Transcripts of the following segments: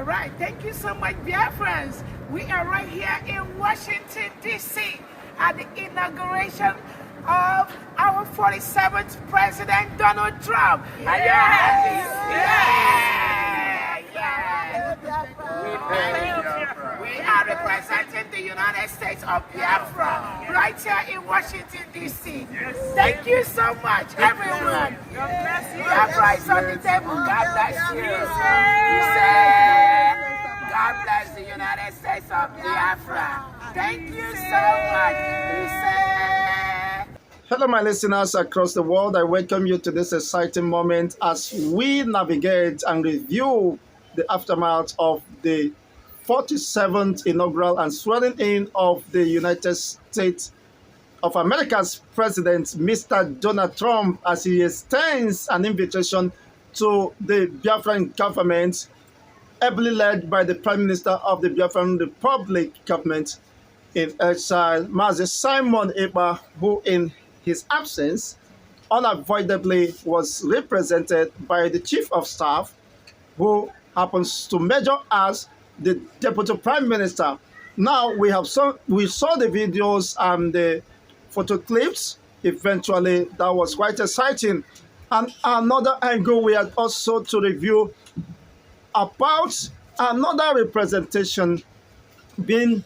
All right, thank you so much, Biafrans. We are right here in Washington, D.C. at the inauguration of our 47th President, Donald Trump. Yeah. Are you happy? Yeah. We are representing the United States of Biafra right here in Washington, D.C. Yes. Thank you so much, everyone. God bless you. Biafra is on the table. God bless you. God bless the United States of Biafra. Thank you so much. Hello, my listeners across the world. I welcome you to this exciting moment as we navigate and review the aftermath of the 47th inaugural and swearing in of the United States of America's President, Mr. Donald Trump, as he extends an invitation to the Biafran government, ably led by the Prime Minister of the Biafran Republic government in exile, Mazi Simon Ekpa, who in his absence unavoidably was represented by the Chief of Staff, who happens to measure as the Deputy Prime Minister. Now we saw the videos and the photo clips. Eventually, that was quite exciting. And another angle we had also to review about another representation being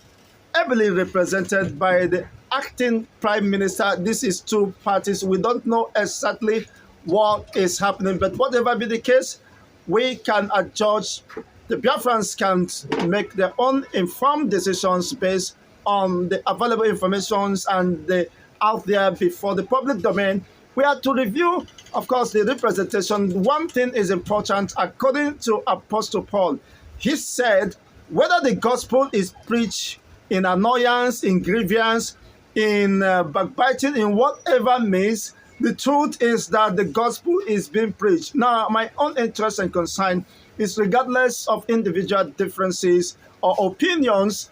heavily represented by the acting Prime Minister. This is two parties. We don't know exactly what is happening, but whatever be the case, we can adjudge. The Biafrans can make their own informed decisions based on the available information and the out there before the public domain. We have to review, of course, the representation. One thing is important, according to Apostle Paul. He said, whether the gospel is preached in annoyance, in grievance, in backbiting, in whatever means, the truth is that the gospel is being preached. Now, my own interest and concern is regardless of individual differences or opinions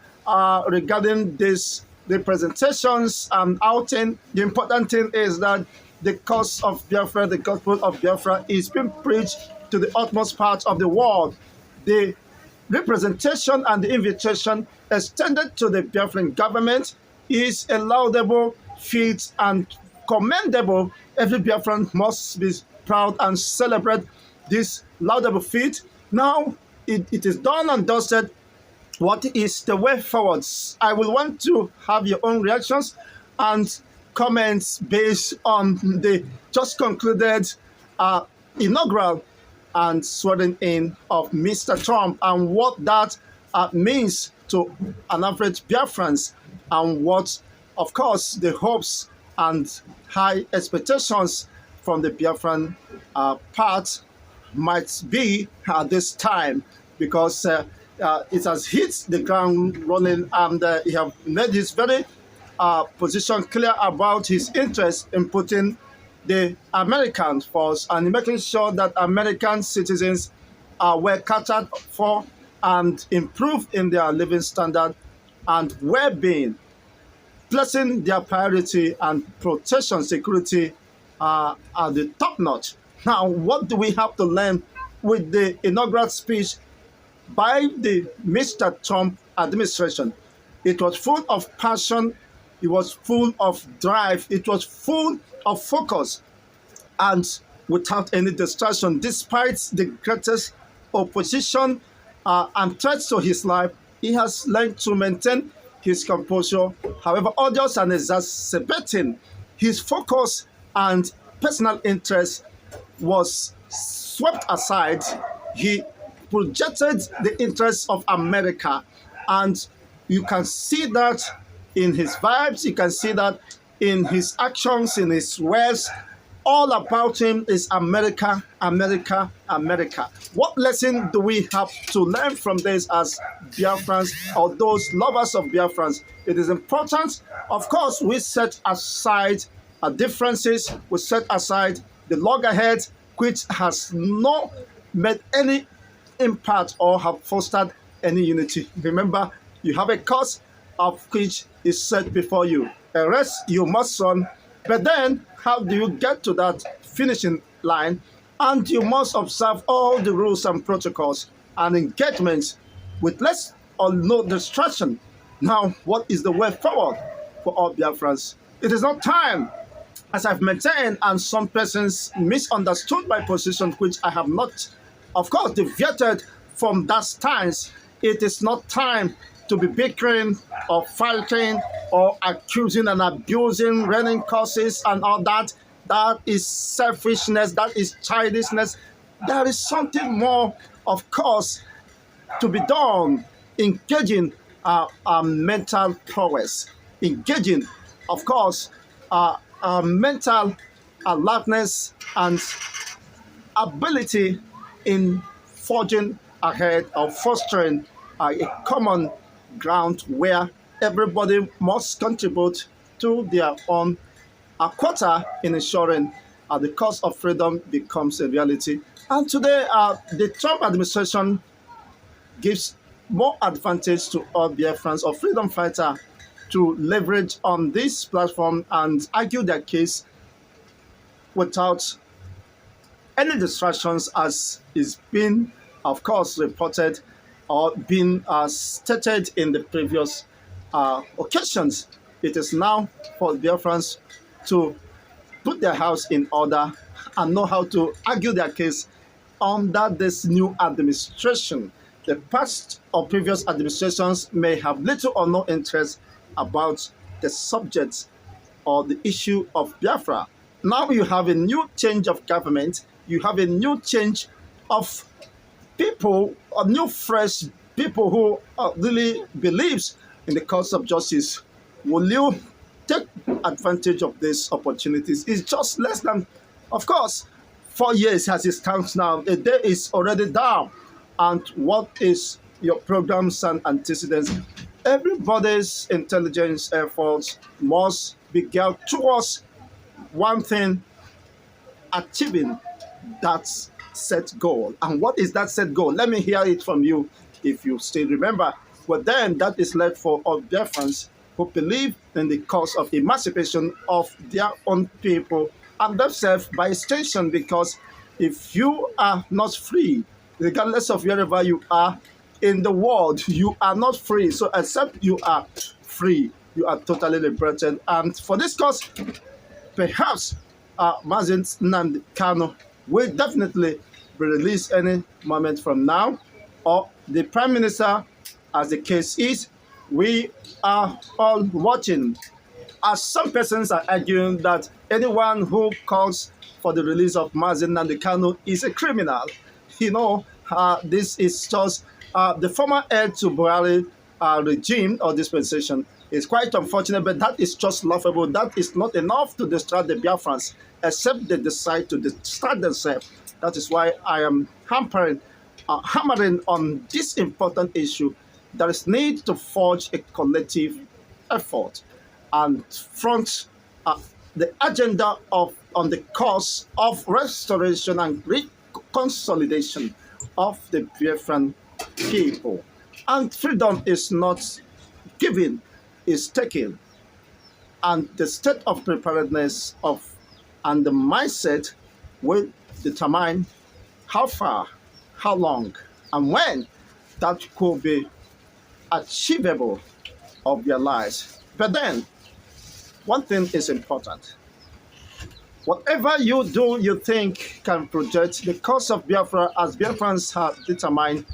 regarding these representations and outing. The important thing is that the cause of Biafra, the gospel of Biafra, is being preached to the utmost part of the world. The representation and the invitation extended to the Biafran government is a laudable feat and commendable. Every Biafran must be proud and celebrate this laudable feat. Now it is done and dusted. What is the way forward? I will want to have your own reactions and comments based on the just concluded inaugural and swearing in of Mr. Trump and what that means to an average Biafrans and what, of course, the hopes and high expectations from the Biafran part might be at this time, because it has hit the ground running and he have made his very position clear about his interest in putting the Americans first and making sure that American citizens were catered for and improved in their living standard and well-being, placing their priority and protection security at the top notch. Now, what do we have to learn with the inaugural speech by the Mr. Trump administration? It was full of passion, it was full of drive, it was full of focus, and without any distraction, despite the greatest opposition and threats to his life, he has learned to maintain his composure. However, others are exacerbating his focus and personal interest was swept aside. He projected the interests of America, and you can see that in his vibes, you can see that in his actions, in his words. All about him is America, America, America. What lesson do we have to learn from this as Biafrans or those lovers of Biafrans? It is important, of course, we set aside our differences, we set aside the loggerhead, which has not made any impact or have fostered any unity. Remember, you have a cause of which is set before you. A race you must run, but then how do you get to that finishing line? And you must observe all the rules and protocols. and engagement with less or no distraction. Now, what is the way forward for all Biafrans? It is not time, as I've maintained, and some persons misunderstood my position, which I have not, of course, deviated from that stance. It is not time to be bickering or fighting or accusing and abusing running courses and all that. That is selfishness, that is childishness. There is something more, of course, to be done, engaging our mental prowess, engaging, of course, our mental alertness and ability in forging ahead or fostering a common ground where everybody must contribute to their own a quota in ensuring the cause of freedom becomes a reality. And today, the Trump administration gives more advantage to all Biafrans or freedom fighters to leverage on this platform and argue their case without any distractions, as is being, of course, reported or been stated in the previous occasions. It is now for Biafrans to put their house in order and know how to argue their case under this new administration. The past or previous administrations may have little or no interest about the subject or the issue of Biafra. Now you have a new change of government, you have a new change of people, or new fresh people who really believes in the cause of justice. Will you take advantage of these opportunities? It's just less than, of course, 4 years as it stands now. A day is already down. And what is your programs and antecedents? Everybody's intelligence efforts must be geared towards one thing: achieving that set goal. And what is that set goal? Let me hear it from you if you still remember. But then that is left for all Biafrans who believe in the cause of emancipation of their own people and themselves by extension, because if you are not free, regardless of wherever you are in the world, you are not free. So except you are free, you are totally liberated. And for this cause, perhaps Mazen Nnamdi Kanu will definitely be released any moment from now, or the Prime Minister, as the case is. We are all watching, as some persons are arguing that anyone who calls for the release of Mazen Nnamdi Kanu is a criminal. You know, this is just the former heir to Buhari regime or dispensation. It's quite unfortunate, but that is just laughable. That is not enough to distract the Biafrans, except they decide to distract themselves. That is why I am hammering on this important issue. There is need to forge a collective effort and front the agenda on the cause of restoration and reconsolidation of the Biafran people. And freedom is not given, is taken. And the state of preparedness and the mindset will determine how far, how long, and when that could be achievable of their lives. But then, one thing is important. Whatever you do, you think can project the cause of Biafra, as Biafrans have determined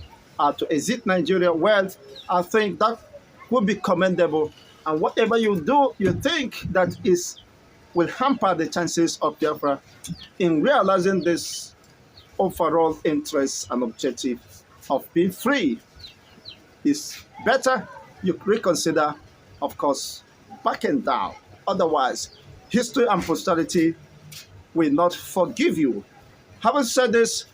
to exit Nigeria, well, I think that would be commendable. And whatever you do, you think that will hamper the chances of Biafra in realizing this overall interest and objective of being free. It's better you reconsider, of course, backing down. Otherwise, history and posterity will not forgive you. Having said this,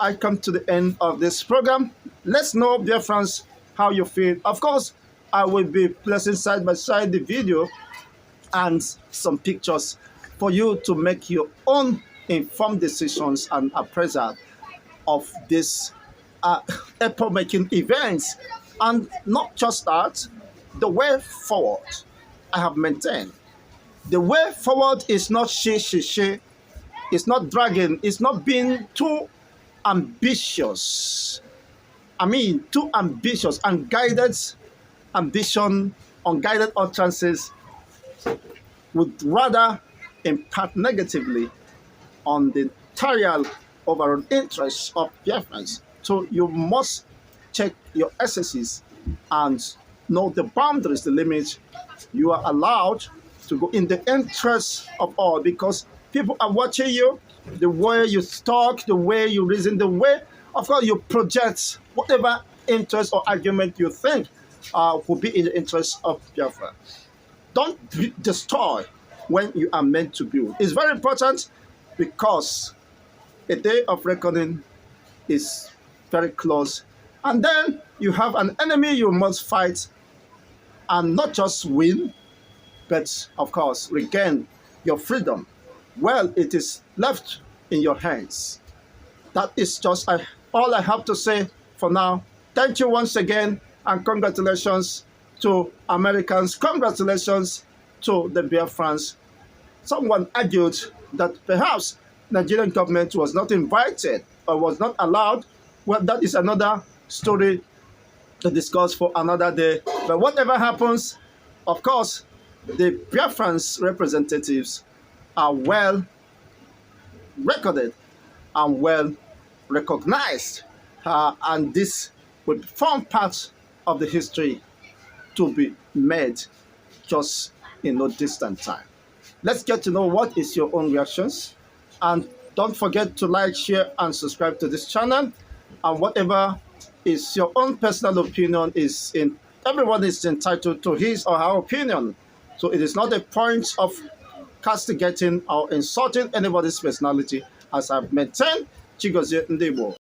I come to the end of this program. Let's know, dear friends, how you feel. Of course, I will be placing side by side the video and some pictures for you to make your own informed decisions and appraisal of this epoch-making events. And not just that, the way forward, I have maintained. The way forward is not she, it's not dragging, it's not being too ambitious. too ambitious, unguided utterances would rather impact negatively on the entire overall interests of Biafrans. So you must check your excesses and know the boundaries, the limits you are allowed to go in the interest of all, because people are watching you, the way you talk, the way you reason, the way, of course, you project whatever interest or argument you think will be in the interest of Biafra. Don't destroy when you are meant to build. It's very important, because a day of reckoning is very close. And then you have an enemy you must fight, and not just win, but of course regain your freedom. Well, it is left in your hands. That is just all I have to say for now. Thank you once again, and congratulations to Americans. Congratulations to the Biafrans. Someone argued that perhaps Nigerian government was not invited or was not allowed. Well, that is another story to discuss for another day. But whatever happens, of course, the Biafrans representatives are well recorded and well recognized. And this will form part of the history to be made just in no distant time. Let's get to know what is your own reactions. And don't forget to like, share, and subscribe to this channel. And whatever is your own personal opinion everyone is entitled to his or her opinion. So it is not a point of castigating or insulting anybody's personality, as I've maintained. Chigozie Ndebo.